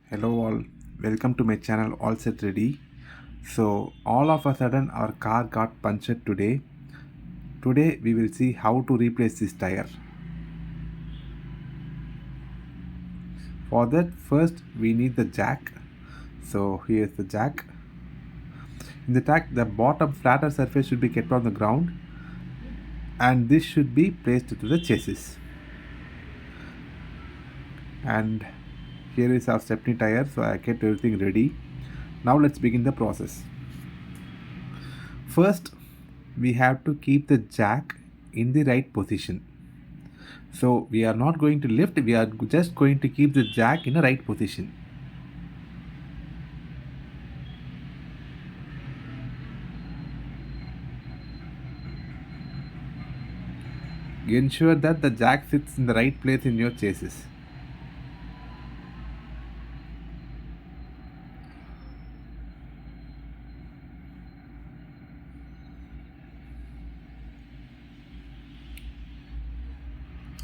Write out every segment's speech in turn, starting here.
Hello all, welcome to my channel All Set Ready. So all of a sudden our car got punctured today. Today we will see how to replace this tire. For that first we need the jack. So here's the jack. In the jack the bottom flatter surface should be kept on the ground and this should be placed to the chassis. And here is our stepney tire, so I kept everything ready. Now let's begin the process. First we have to keep the jack in the right position. So we are not going to lift, we are just going to keep the jack in the right position. Ensure that the jack sits in the right place in your chassis.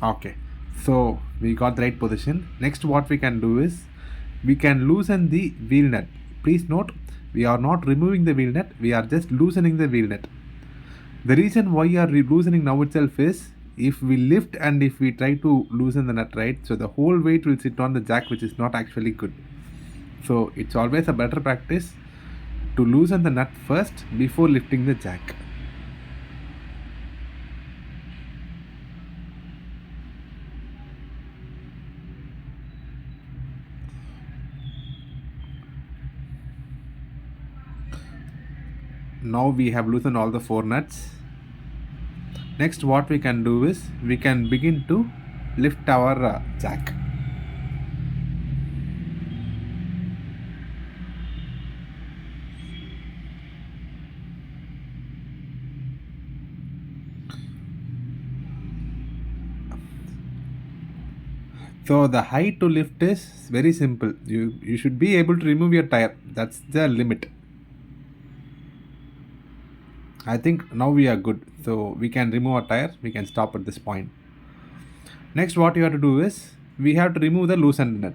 Okay, so we got the right position. Next what we can do is we can loosen the wheel nut. Please note, we are not removing the wheel nut, we are just loosening the wheel nut. The reason why you are loosening now itself is if we lift and if we try to loosen the nut, right, so the whole weight will sit on the jack, which is not actually good. So it's always a better practice to loosen the nut first before lifting the jack. Now we have loosened all the four nuts. Next what we can do is we can begin to lift our jack. So the height to lift is very simple. You should be able to remove your tire. That's the limit. I think now we are good. So we can remove our tire. We can stop at this point. Next what you have to do is we have to remove the loosened nut.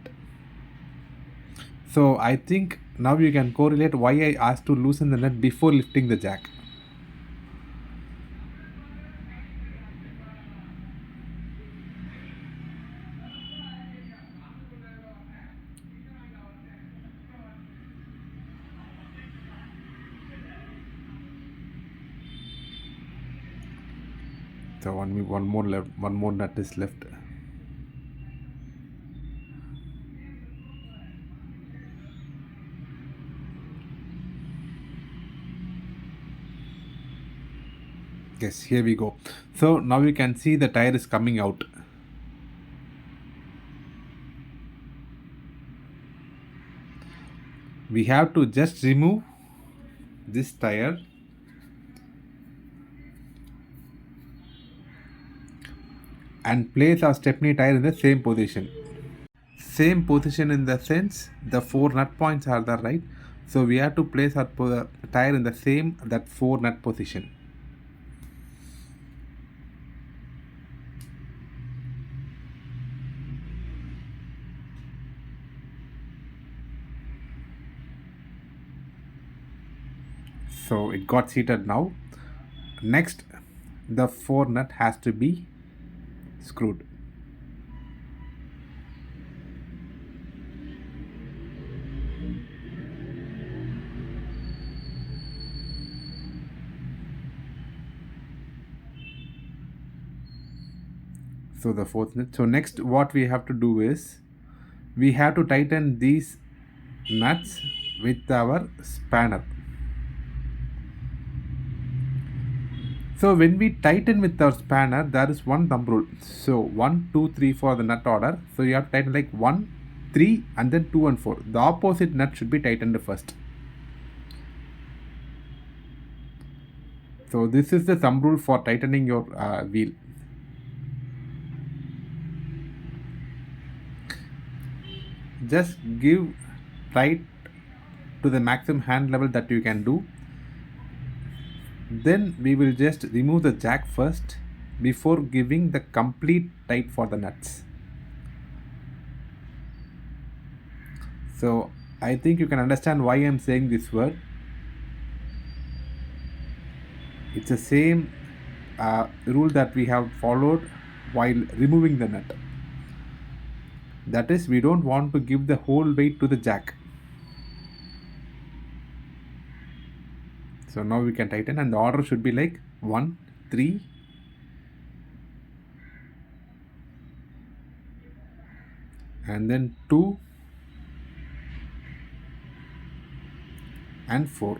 So I think now you can correlate why I asked to loosen the nut before lifting the jack. So one more left, one more nut is left. Yes, here we go. So now you can see the tire is coming out. We have to just remove this tire and place our stepney tire in the same position. Same position in the sense the four nut points are the right. So we have to place our tire in the same that four nut position. So it got seated now. Next, the four nut has to be screwed. So the fourth nut. So next what we have to do is we have to tighten these nuts with our spanner. So when we tighten with our spanner, there is one thumb rule. So 1, 2, 3 for the nut order. So you have to tighten like 1, 3 and then 2 and 4. The opposite nut should be tightened first. So this is the thumb rule for tightening your wheel. Just give tight to the maximum hand level that you can do. Then we will just remove the jack first before giving the complete tight for the nuts. So I think you can understand why I'm saying this word. It's the same rule that we have followed while removing the nut. That is, we don't want to give the whole weight to the jack. So now we can tighten, and the order should be like 1, 3, and then 2 and 4.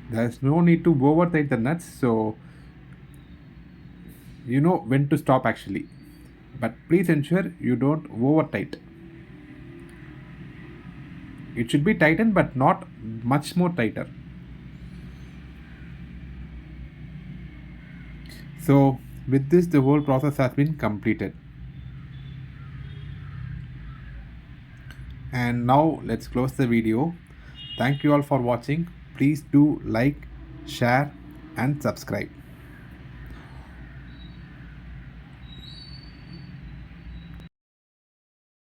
There's no need to over tight the nuts, so you know when to stop actually. But please ensure you don't over tight. It should be tightened, but not much more tighter. So with this, the whole process has been completed. And now let's close the video. Thank you all for watching. Please do like, share and subscribe.